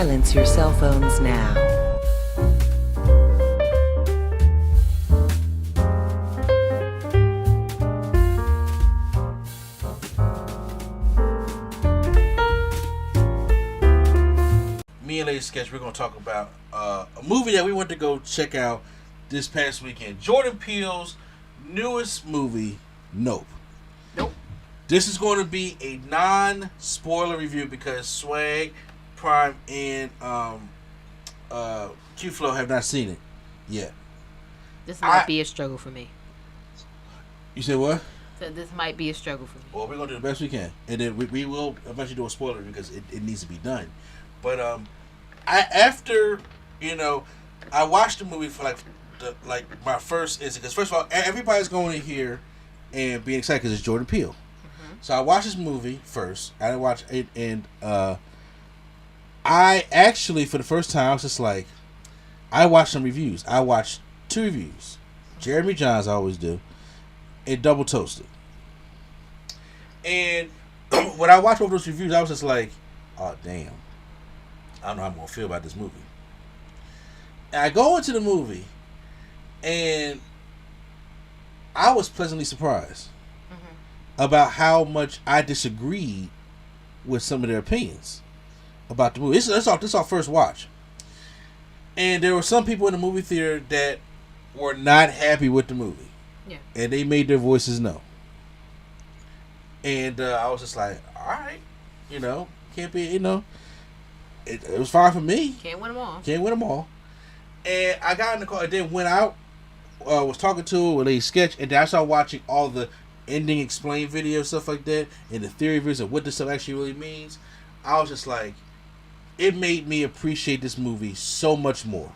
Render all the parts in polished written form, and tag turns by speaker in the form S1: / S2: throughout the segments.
S1: Silence your cell phones now.
S2: Me and Lady Sketch, we're going to talk about a movie that we went to go check out this past weekend. Jordan Peele's newest movie, Nope. This is going to be a non-spoiler review because Swag, Prime, and Q-Flow have not seen it yet.
S3: This might be a struggle for me.
S2: You said what?
S3: So this might be a struggle for me.
S2: Well, we're going to do the best we can. And then we will eventually do a spoiler because it needs to be done. But after I watched the movie for my first instant. Because first of all, everybody's going in here and being excited because it's Jordan Peele. So I watched this movie first. I didn't watch it, and I actually, for the first time, I was just like, I watched some reviews. I watched 2 reviews. Jeremy Johns, I always do, and Double Toasted. And when I watched all those reviews, I was just like, oh, damn. I don't know how I'm going to feel about this movie. And I go into the movie, and I was pleasantly surprised about how much I disagreed with some of their opinions about the movie. This is our first watch. And there were some people in the movie theater that were not happy with the movie.
S3: Yeah.
S2: And they made their voices known. And I was just like, alright, can't be, it was fine for me.
S3: Can't win them all.
S2: And I got in the car and then went out, was talking to her with a sketch, and then I started watching all the ending explain videos, stuff like that, and the theory videos of what this stuff actually really means. I was just like, it made me appreciate this movie so much more.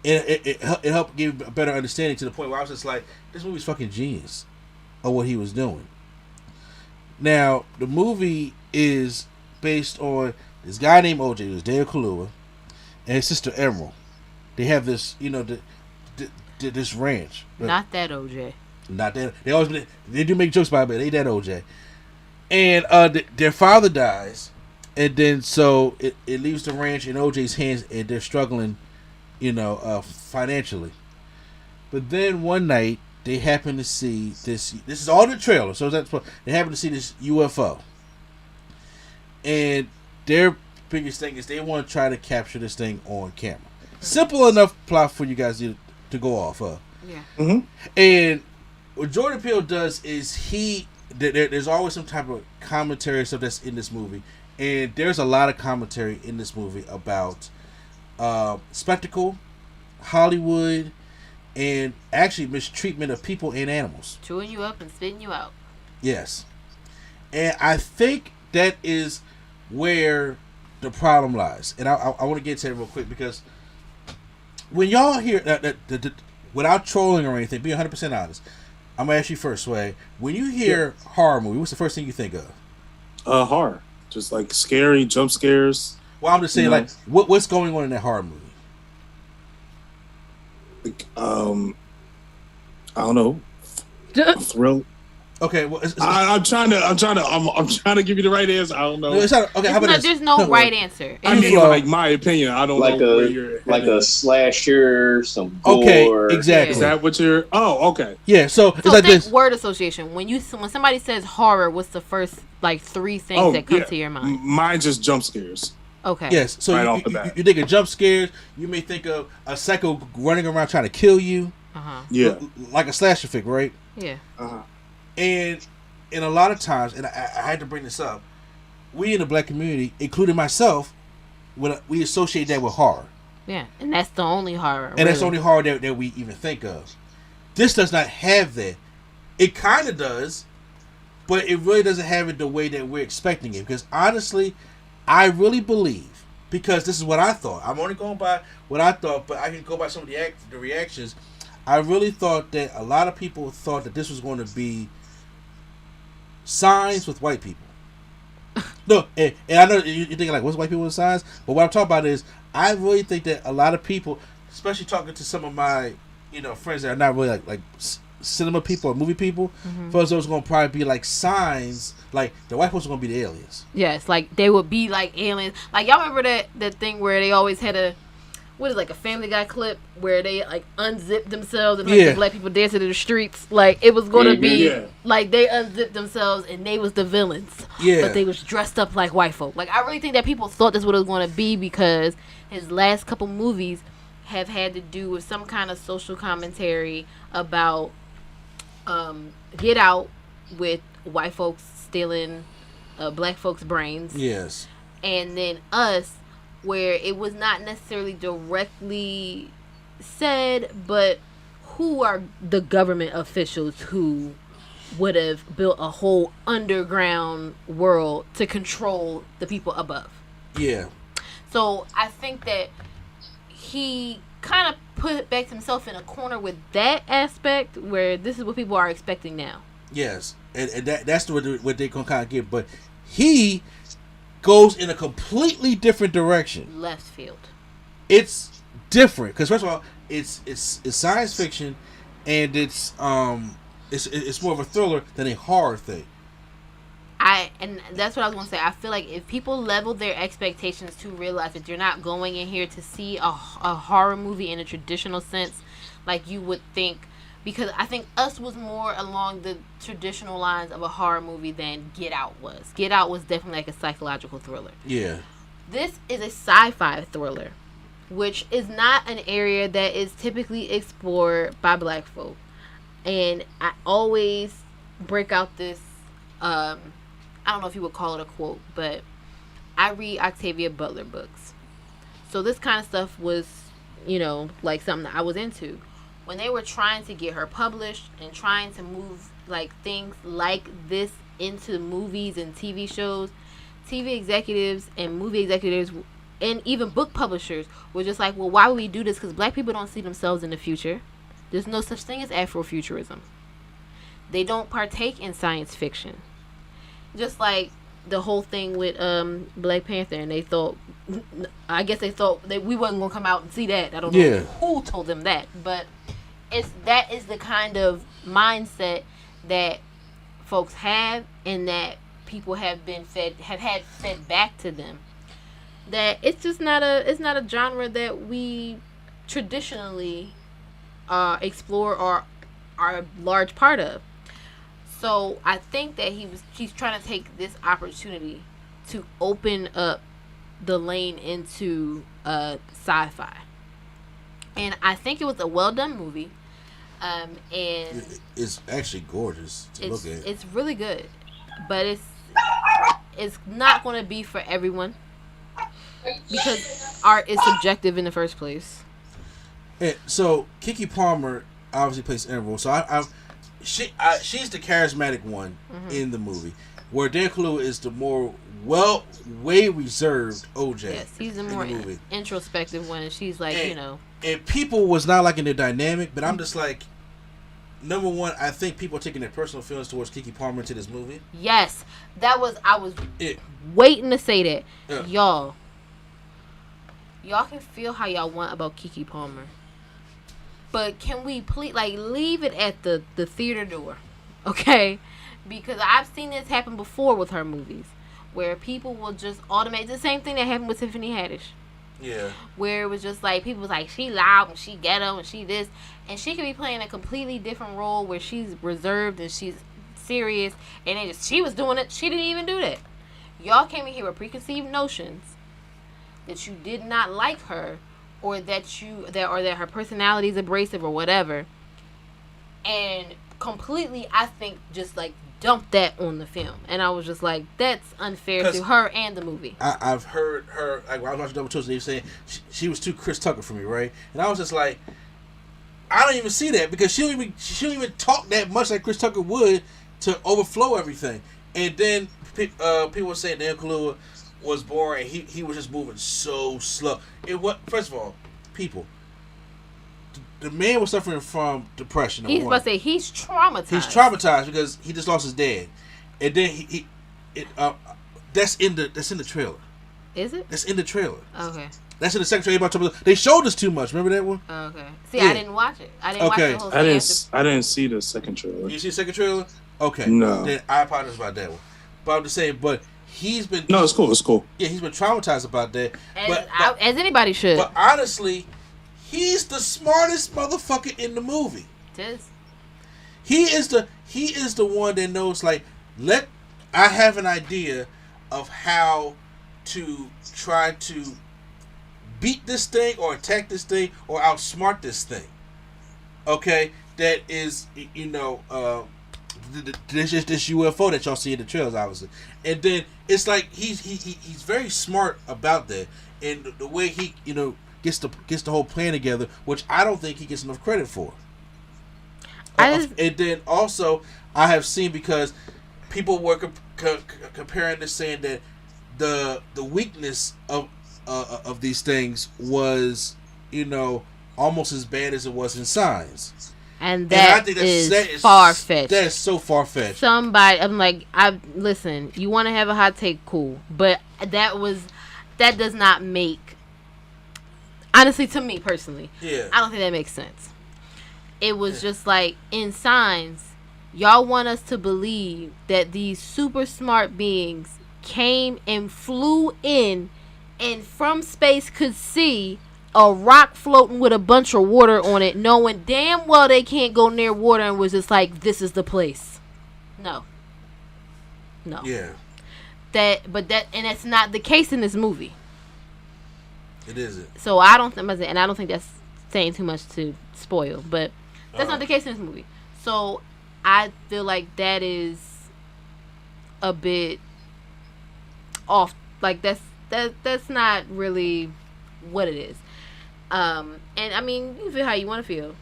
S2: And it helped give a better understanding to the point where I was just like, this movie's fucking genius of what he was doing. Now, the movie is based on this guy named OJ, who's Daniel Kaluuya, and his sister Emerald. They have this, this ranch.
S3: Not that OJ.
S2: Not that they do make jokes about it, but they that OJ. And their father dies, and then so it leaves the ranch in OJ's hands, and they're struggling, financially. But then one night they happen to see this. This is all the trailer, so they happen to see this UFO, and their biggest thing is they want to try to capture this thing on camera. Simple enough plot for you guys to go off of.
S3: Yeah.
S4: Mm-hmm.
S2: And what Jordan Peele does is there's always some type of commentary stuff that's in this movie, and there's a lot of commentary in this movie about spectacle, Hollywood, and actually mistreatment of people and animals.
S3: Chewing you up and spitting you out.
S2: Yes. And I think that is where the problem lies. And I want to get to it real quick because when y'all hear that without trolling or anything, be 100% honest, I'm going to ask you first, Sway. When you hear horror movie, what's the first thing you think of?
S4: Horror. Just like scary, jump scares.
S2: Well, I'm just saying, what's going on in that horror movie?
S4: Like, I don't know. A thrill.
S2: Okay, well,
S4: I'm trying to give you the right answer. I don't know.
S2: No, it's not, okay, how about this?
S3: There's no right answer.
S4: I mean, like my opinion. I don't know where you're
S5: a slasher, some gore.
S2: Okay, exactly.
S4: Is that what you're? Oh, okay.
S2: Yeah. So it's like this.
S3: Word association. When somebody says horror, what's the first 3 things that come to your mind?
S4: Mine just jump scares.
S3: Okay.
S2: Yes. So
S4: right
S2: you think of jump scares. You may think of a psycho running around trying to kill you.
S4: Yeah.
S2: Like a slasher flick, right?
S3: Yeah.
S2: And a lot of times, and I had to bring this up, we in the black community, including myself, we associate that with horror.
S3: Yeah, and that's the only horror.
S2: And that's the only horror that we even think of. This does not have that. It kind of does, but it really doesn't have it the way that we're expecting it. Because honestly, I really believe, because this is what I thought. I'm only going by what I thought, but I can go by some of the reactions. I really thought that a lot of people thought that this was going to be Signs with white people. No, and I know you're thinking like, what's white people with Signs? But what I'm talking about is, I really think that a lot of people, especially talking to some of my, friends that are not really like cinema people or movie people, first those gonna probably be like signs. Like the white folks are gonna be the aliens.
S3: Yes, like they would be like aliens. Like y'all remember that thing where they always had a Family Guy clip where they like unzipped themselves and like the black people dancing in the streets. Like it was gonna be like they unzipped themselves and they was the villains. Yeah, but they was dressed up like white folk. Like I really think that people thought this was what it was gonna be because his last couple movies have had to do with some kind of social commentary about Get Out with white folks stealing black folks' brains. Yes. And then Us, where it was not necessarily directly said, but who are the government officials who would have built a whole underground world to control the people above? Yeah. So I think that he kind of backed himself in a corner with that aspect where this is what people are expecting now. Yes. And that's what they're going to kind of get. But he goes in a completely different direction. Left field. It's different. Because first of all, it's science fiction and it's more of a thriller than a horror thing. And that's what I was going to say. I feel like if people level their expectations to realize that you're not going in here to see a horror movie in a traditional sense, like you would think, because I think Us was more along the traditional lines of a horror movie than Get Out was. Get Out was definitely like a psychological thriller. Yeah. This is a sci-fi thriller, which is not an area that is typically explored by black folk. And I always break out this, I don't know if you would call it a quote, but I read Octavia Butler books. So this kind of stuff was, like something that I was into. When they were trying to get her published and trying to move like things like this into movies and TV shows, TV executives and movie executives and even book publishers were just like, well, why would we do this? Because black people don't see themselves in the future. There's no such thing as Afrofuturism. They don't partake in science fiction. Just like the whole thing with Black Panther, and they thought that we wasn't gonna come out and see that. I don't know who told them that, but that is the kind of mindset that folks have, and that people have had fed back to them. That it's just not a genre that we traditionally explore or are a large part of. So I think that he's trying to take this opportunity to open up the lane into sci-fi. And I think it was a well done movie. And
S2: it's actually gorgeous to look at. It's
S3: really good. But it's not going to be for everyone, because art is subjective in the first place.
S2: And so Keke Palmer obviously plays Emerald. So she's the charismatic one in the movie, where Dan Kaluuya is the more way reserved OJ.
S3: Yes, he's the more introspective one, and she's like,
S2: And people was not liking the dynamic, but I'm just like, number one, I think people are taking their personal feelings towards Keke Palmer into this movie.
S3: Yes, I was waiting to say that. Yeah. Y'all can feel how y'all want about Keke Palmer. But can we please leave it at the theater door, okay? Because I've seen this happen before with her movies, where people will just automate the same thing that happened with Tiffany Haddish. Yeah. Where it was just like people was like, she loud and she ghetto and she this, and she could be playing a completely different role where she's reserved and she's serious, and she was doing it. She didn't even do that. Y'all came in here with preconceived notions that you did not like her, or that her personality is abrasive or whatever, and completely, I think, just dumped that on the film. And I was just like, that's unfair to her and the movie.
S2: I've heard her, when I was watching Double Tues, they were saying she was too Chris Tucker for me, right? And I was just like, I don't even see that, because she don't even talk that much like Chris Tucker would to overflow everything. And then people were saying Dan Kaluuya was boring, and he was just moving so slow. First of all, people, the man was suffering from depression.
S3: He's about to say he's traumatized.
S2: He's traumatized because he just lost his dad, and then that's in the trailer.
S3: Is it?
S2: That's in the trailer.
S3: Okay.
S2: That's in the second trailer. They showed us too much. Remember that one?
S3: Okay. See,
S2: Yeah.
S3: I didn't watch it. I didn't watch the whole thing.
S4: I didn't see the second trailer.
S2: You see the second trailer? Okay.
S4: No.
S2: Then I apologize about that one. But I'm just saying, but he's been...
S4: No, it's cool. It's cool.
S2: Yeah, he's been traumatized about that.
S3: As anybody should.
S2: But honestly, he's the smartest motherfucker in the movie.
S3: Tues.
S2: He is the one that knows, like, I have an idea of how to try to beat this thing or attack this thing or outsmart this thing. Okay? That is, this UFO that y'all see in the trailers, obviously. And then it's like he's very smart about that. And the way he, gets the whole plan together, which I don't think he gets enough credit for. And then also, I have seen, because people were comparing this, saying that the weakness of these things was, almost as bad as it was in Signs.
S3: And that is far-fetched.
S2: That is so far-fetched.
S3: I'm like, listen, you want to have a hot take, cool. But that does not make, honestly, to me personally, I don't think that makes sense. It was just like, in Signs, y'all want us to believe that these super smart beings came and flew in and from space could see a rock floating with a bunch of water on it, knowing damn well they can't go near water, and was just like, this is the place. No.
S2: Yeah.
S3: That's not the case in this movie.
S2: It isn't.
S3: So I don't think that's saying too much to spoil, but that's not the case in this movie. So I feel like that is a bit off. Like that's not really what it is. And I mean, you feel how you want to feel.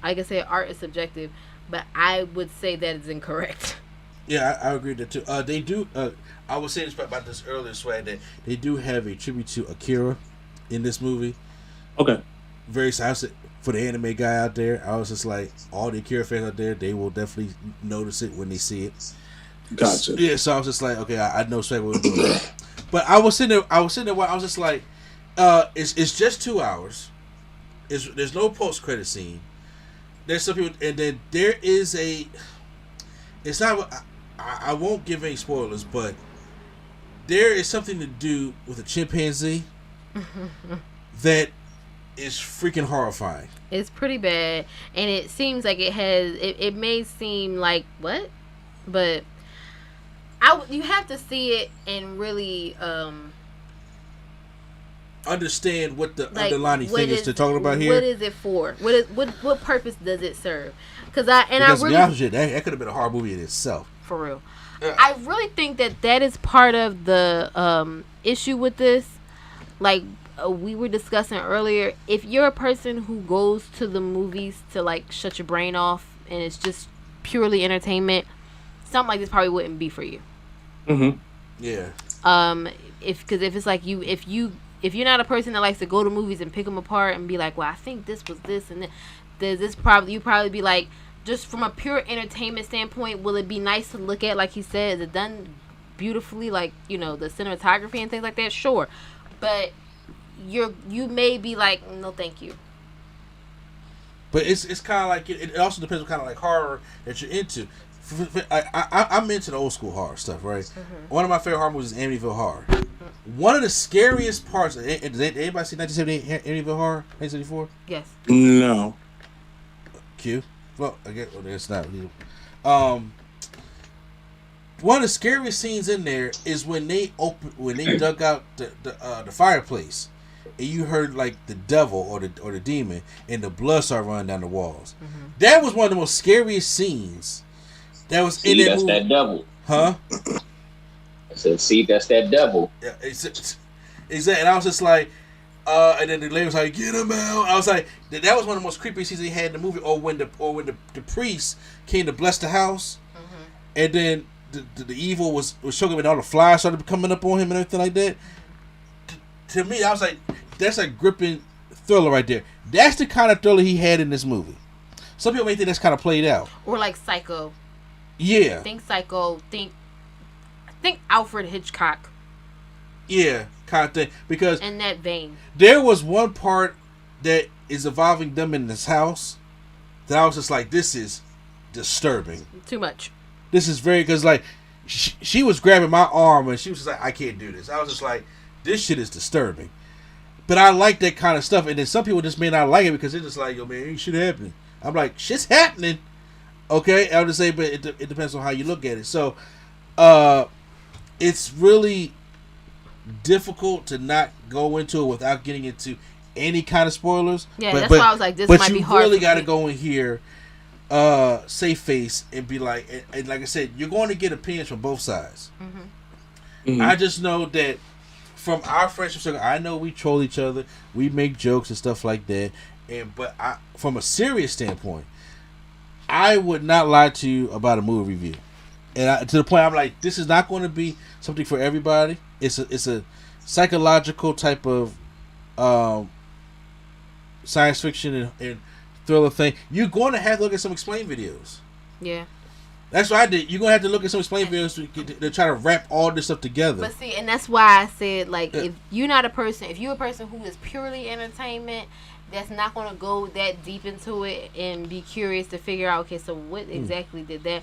S3: Like I said, art is subjective, but I would say that it's incorrect.
S2: Yeah, I agree with that too. They do. I was saying about this earlier, Swag, that they do have a tribute to Akira in this movie.
S4: Okay.
S2: Very excited for the anime guy out there. I was just like, all the Akira fans out there, they will definitely notice it when they see it.
S4: Gotcha.
S2: Yeah, so I was just like, okay, I know Swag will do that. But I was sitting there. I was just like, it's just 2 hours. There's no post credit scene. There's some people, and then there is a. It's not. I won't give any spoilers, but there is something to do with a chimpanzee that is freaking horrifying.
S3: It's pretty bad, and it seems like it has. It may seem like what, but you have to see it and really understand
S2: what the underlying thing is to talk about here.
S3: What is it for? What purpose does it serve? Because
S2: to be honest with you, that could have been a horror movie in itself.
S3: For real. I really think that is part of the issue with this. Like we were discussing earlier, if you're a person who goes to the movies to like shut your brain off and it's just purely entertainment, something like this probably wouldn't be for you.
S4: Mm-hmm.
S2: Yeah.
S3: If it's like if you're not a person that likes to go to movies and pick them apart and be like, well, I think this was this and this you probably be like, just from a pure entertainment standpoint, will it be nice to look at? Like he said, is it done beautifully? Like, the cinematography and things like that. Sure, but you may be like, no, thank you.
S2: But it's kind of like it also depends on kind of like horror that you're into. I'm into the old school horror stuff, right? Mm-hmm. One of my favorite horror movies is Amityville Horror. Mm-hmm. One of the scariest parts. Did anybody see 1978 Amityville Horror? 1974?
S3: Yes.
S4: No.
S2: Q. Well, I guess it's not. One of the scariest scenes in there is when they dug out the fireplace, and you heard like the devil or the demon, and the blood started running down the walls. Mm-hmm. That was one of the most scariest scenes. That was in that movie.
S5: That's that devil.
S2: Huh?
S5: I said, see, that's that devil.
S2: Yeah, exactly. And I was just like, and then the lady was like, "Get him out!" I was like, that was one of the most creepy scenes they had in the movie. Or when the priest came to bless the house, mm-hmm. and then the evil was showing him, and all the flies started coming up on him and everything like that. To me, I was like, that's a gripping thriller right there. That's the kind of thriller he had in this movie. Some people may think that's kind of played out.
S3: Or like Psycho.
S2: Yeah.
S3: Think Psycho. Think Alfred Hitchcock.
S2: Yeah, kind of thing. Because
S3: in that vein,
S2: there was one part that is involving them in this house that I was just like, this is disturbing.
S3: too much.
S2: This is very, because like she was grabbing my arm and she was just like, I can't do this. I was just like, this shit is disturbing. But I like that kind of stuff. And then some people just may not like it because they're just like, yo man, ain't shit happening. I'm like, shit's happening. Okay, I would just say, but it depends on how you look at it. So, it's really difficult to not go into it without getting into any kind of spoilers.
S3: Yeah, that's why I was like, this might be hard.
S2: But you really got to go in here, safe face, and be like, and like I said, you're going to get opinions from both sides.
S3: Mm-hmm.
S4: Mhm.
S2: I just know that from our friendship circle, I know we troll each other, we make jokes and stuff like that, but from a serious standpoint, I would not lie to you about a movie review, and to the point I'm like, this is not going to be something for everybody. It's a psychological type of science fiction and thriller thing. You're going to have to look at some explain videos.
S3: Yeah.
S2: That's what I did. You're going to have to look at some explain videos to try to wrap all this stuff together.
S3: But see, and that's why I said, like, if you're a person who is purely entertainment, that's not going to go that deep into it and be curious to figure out, okay, so what exactly did that?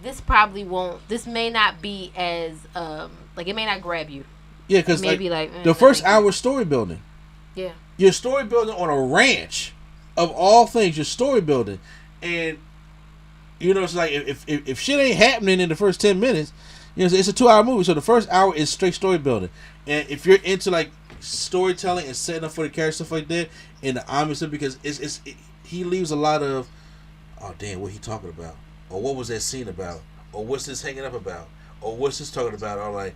S3: This may not be as, like, it may not grab you.
S2: Yeah, because the first hour is story building.
S3: Yeah.
S2: You're story building on a ranch, of all things. You're story building, and you know, it's like if shit ain't happening in the first 10 minutes, you know, it's a 2-hour movie. So the first hour is straight story building, and if you're into like storytelling and setting up for the character stuff like that, and the omniscient, because he leaves a lot of, oh damn, what he talking about, or what was that scene about, or what's this hanging up about, or what's this talking about, or like,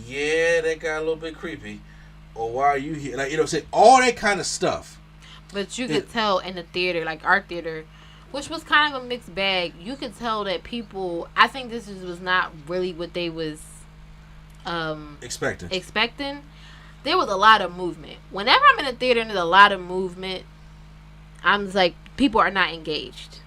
S2: yeah, that got a little bit creepy. Or why are you here? Like, you know, say all that kind of stuff.
S3: But you could tell in the theater, like our theater, which was kind of a mixed bag. You could tell that people, I think this was not really what they was expecting. There was a lot of movement. Whenever I'm in a theater and there's a lot of movement, I'm just like, people are not engaged.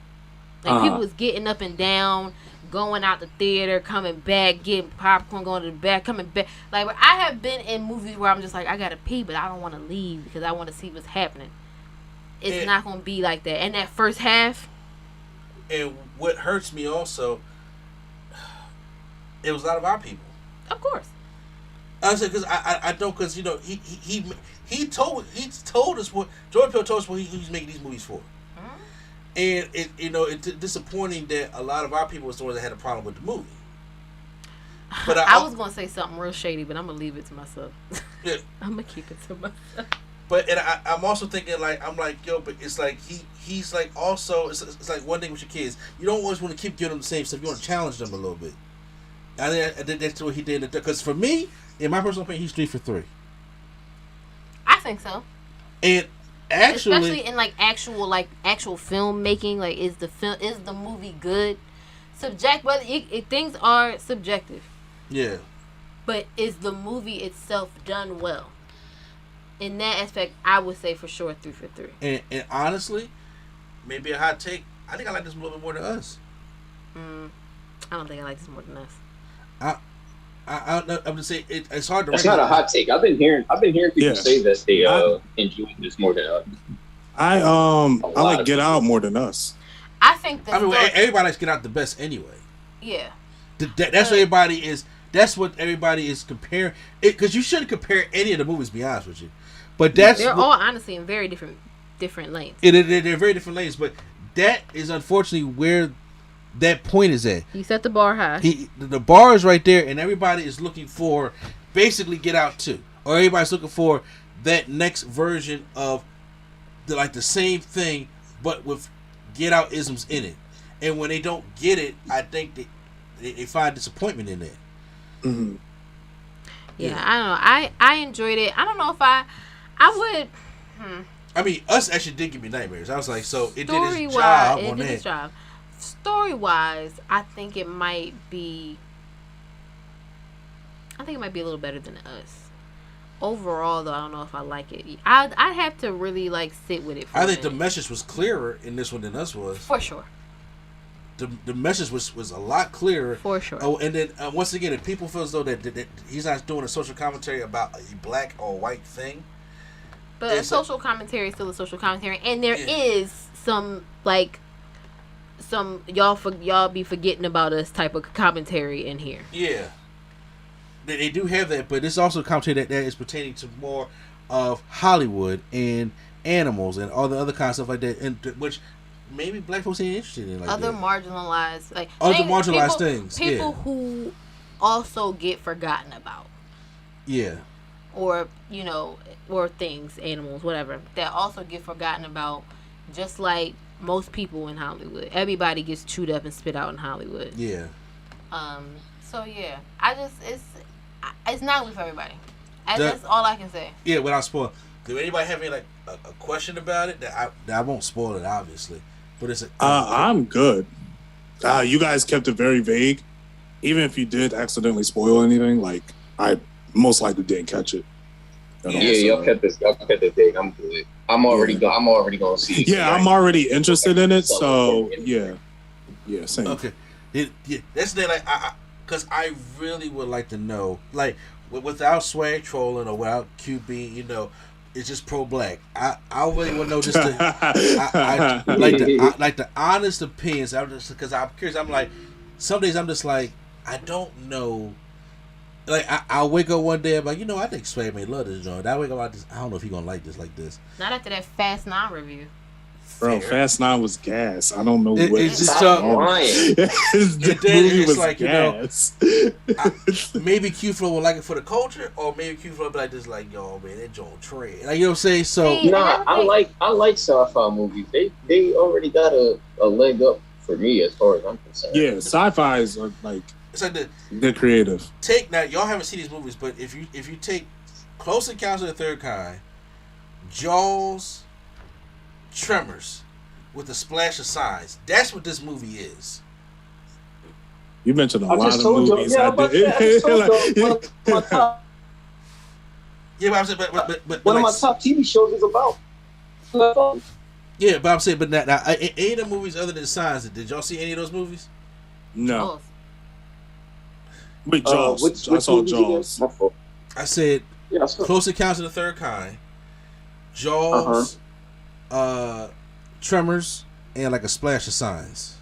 S3: Like people was getting up and down, going out the theater, coming back, getting popcorn, going to the back, coming back. Like, I have been in movies where I'm just like, I gotta pee, but I don't want to leave because I want to see what's happening. It's not going to be like that. And that first half.
S2: And what hurts me also, it was a lot of our people.
S3: Of course.
S2: I said, because I don't, because, you know, he told us what, Jordan Peele told us what he was making these movies for. And it's disappointing that a lot of our people was the ones that had a problem with the movie. But I
S3: was gonna say something real shady, but I'm gonna leave it to myself.
S2: Yeah.
S3: I'm gonna keep it to myself.
S2: But I'm also thinking like, I'm like, yo, but it's like he's like, also it's like one thing with your kids, you don't always want to keep giving them the same stuff. You want to challenge them a little bit. I think that's what he did. Because for me, in my personal opinion, he's 3 for 3.
S3: I think so.
S2: And actually,
S3: especially in like actual filmmaking, like is the movie good? Whether things are subjective.
S2: Yeah.
S3: But is the movie itself done well? In that aspect, I would say for sure 3 for 3.
S2: And honestly, maybe a hot take, I think I like this a little bit more than us.
S3: I don't think I like this more than us.
S2: I'm just saying it's hard to.
S5: That's not a hot take. I've been hearing people say that they enjoy this more than us.
S4: I like Get Out more than us.
S3: I think
S2: everybody likes Get Out the best anyway.
S3: Yeah.
S2: That's what everybody is. That's what everybody is comparing. Because you shouldn't compare any of the movies. To be honest with you, but they're
S3: all honestly in very different lanes.
S2: They're very different lanes, but that is unfortunately where that point is at.
S3: He set the bar high.
S2: The bar is right there, and everybody is looking for basically Get Out 2, or everybody's looking for that next version of the same thing, but with Get Out isms in it. And when they don't get it, I think they find disappointment in it.
S4: Mm-hmm.
S3: Yeah, I don't know. I enjoyed it. I don't know if I would.
S2: I mean, Us actually did give me nightmares. I was like, so it did its job.
S3: Story-wise, I think it might be a little better than Us. Overall, though, I don't know if I like it. I'd have to really sit with it. I
S2: think the message was clearer in this one than Us was.
S3: For sure.
S2: the message was a lot clearer.
S3: For sure.
S2: Oh, and then once again, if people feel as though that he's not doing a social commentary about a black or white thing,
S3: but a social commentary is still a social commentary, and there is some like some y'all be forgetting about us type of commentary in here.
S2: Yeah, they do have that, but it's also a commentary that is pertaining to more of Hollywood and animals and all the other kind of stuff like that, and which maybe black folks ain't interested in. Like
S3: other
S2: that.
S3: marginalized, like
S2: other marginalized things.
S3: People who also get forgotten about.
S2: Yeah.
S3: Or or things, animals, whatever, that also get forgotten about, just like most people in Hollywood. Everybody gets chewed up and spit out in Hollywood.
S2: Yeah.
S3: So yeah, it's not good for everybody. That's all I can say.
S2: Yeah, without spoiling. Do anybody have any like a question about it? That I won't spoil it, obviously, but it's.
S4: I'm good. You guys kept it very vague. Even if you did accidentally spoil anything, like I most likely didn't catch it.
S5: Y'all kept this vague. I'm good. I'm already gonna see it.
S4: Yeah, I'm already interested in it. So yeah, same.
S2: Okay, that's the thing. Like, because I really would like to know, like, without swag trolling or without QB, it's just pro-black. I really want to know just the honest opinions. Because I'm curious. I'm like, some days I'm just like, I don't know. Like, I'll wake up one day, I'm like, I think Swag may love this joint. I wake up like this. I don't know if he's gonna like this like this.
S3: Not after that Fast 9 review.
S4: Bro, Fast 9 was gas. I don't know what
S2: it's just
S4: this movie was
S2: like
S4: gas.
S2: Maybe Q-Flow would like it for the culture, or maybe Q-Flow would be like this, like, yo, man, that joint trade. Like, you know what I'm saying? So
S5: I like sci-fi movies. They already got a leg up for me as far as I'm concerned.
S4: Yeah, sci-fi is like
S2: it's like
S4: they're creative.
S2: Now y'all haven't seen these movies, but if you take Close Encounters of the Third Kind, Jaws, Tremors, with a splash of science, that's what this movie is.
S4: You mentioned a lot of movies.
S5: Yeah, but
S2: I'm saying, but
S5: one of my top TV shows is about.
S2: Yeah, but I'm saying, but now any of the movies other than Signs, did y'all see any of those movies?
S4: No. Wait, Jaws. I saw Jaws.
S2: I said Close Encounters of the Third Kind, Jaws, Tremors, and like a splash of Signs.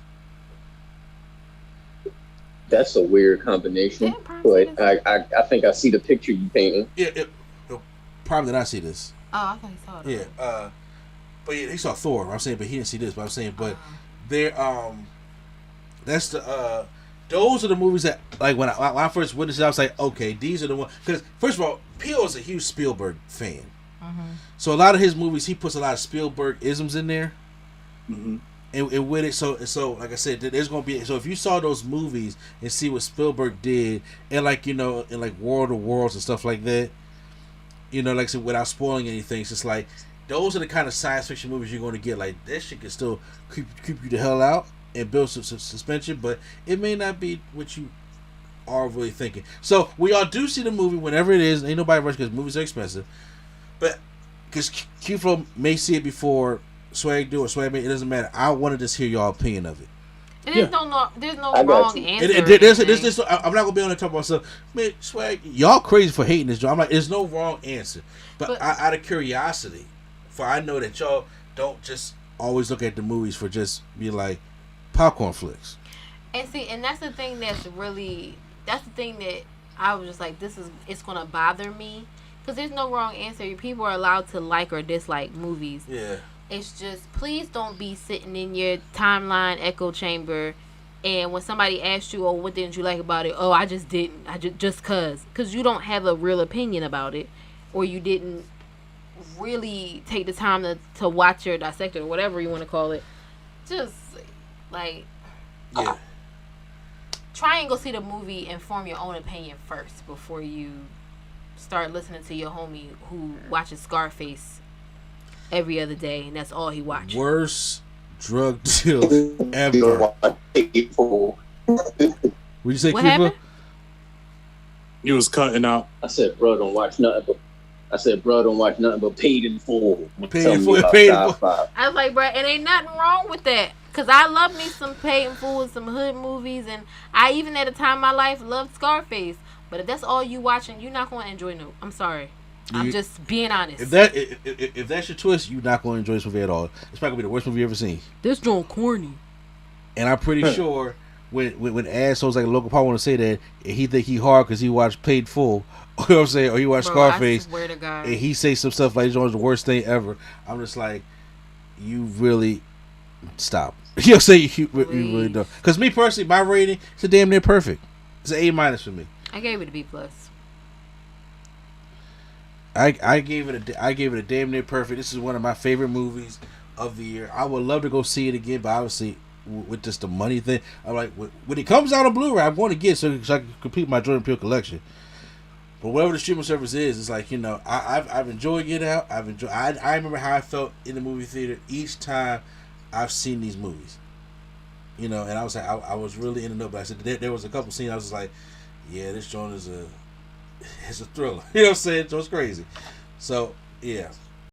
S5: That's a weird combination, but I think I see the picture you painting.
S2: Yeah, probably did not see this.
S3: Oh, I thought he saw it.
S2: Yeah, but yeah, he saw Thor. I'm saying, but he didn't see this. But I'm saying, but they're that's the those are the movies that, like, when I first witnessed it, I was like, okay, these are the ones. Because first of all, Peele is a huge Spielberg fan, so a lot of his movies he puts a lot of Spielberg isms in there, and with it, so like I said, there's gonna be, so if you saw those movies and see what Spielberg did, and like in like World of Worlds and stuff like that, like I said, without spoiling anything, it's just like those are the kind of science fiction movies you're going to get. Like, that shit can still creep you the hell out and build some suspension, but it may not be what you are really thinking. So we all do see the movie whenever it is. Ain't nobody rush because movies are expensive, but because Q-Flow may see it before Swag do or Swag may, it doesn't matter. I wanted to hear y'all opinion of it.
S3: And there's no wrong answer.
S2: I'm not gonna be on the top about stuff. Man, Swag, y'all crazy for hating this job. I'm like, there's no wrong answer, but out of curiosity, for I know that y'all don't just always look at the movies for just be like popcorn flicks.
S3: And see, and that's the thing that I was just like, it's gonna bother me, because there's no wrong answer. People are allowed to like or dislike movies. Yeah. It's just, please don't be sitting in your timeline echo chamber, and when somebody asks you, oh, what didn't you like about it? Oh, I just didn't. Just because you don't have a real opinion about it, or you didn't really take the time to watch or dissect it, or whatever you want to call it. Just like, try and go see the movie and form your own opinion first before you start listening to your homie who watches Scarface every other day, and that's all he watches.
S2: Worst drug deal ever. What'd you say,
S3: what happened?
S4: You was cutting out.
S5: I said, bro, don't watch nothing but Paid in Full.
S2: Paid in Full.
S3: I was like, bro, it ain't nothing wrong with that. Because I love me some Paid in Full and some hood movies. And I, even at a time in my life, loved Scarface. But if that's all you watching, you're not going to enjoy no. I'm sorry. I'm just being honest.
S2: If that's your twist, you're not going to enjoy this movie at all. It's probably going to be the worst movie you've ever seen.
S3: This joint corny.
S2: And I'm pretty sure when assholes like Local Paul want to say that, he think he hard because he watched Paid Full, you know what I'm saying, or he watched Scarface,
S3: I swear to God.
S2: and he say some stuff like, "It's the worst thing ever." I'm just like, you really stop. You know what I'm saying? You really don't. Because me personally, my rating is a damn near perfect. It's an A- for me.
S3: I gave it a B+.
S2: I gave it a damn near perfect. This is one of my favorite movies of the year. I would love to go see it again, but obviously with just the money thing, I'm like, when it comes out on Blu-ray, I'm going to get it so I can complete my Jordan Peele collection. But whatever the streaming service is, it's like, you know, I've enjoyed Get Out. I remember how I felt in the movie theater each time I've seen these movies. You know, and I was like, I was really in the know. But I said there was a couple scenes I was just like, yeah, this joint is a thriller. You know what I'm saying? So it's crazy. So yeah,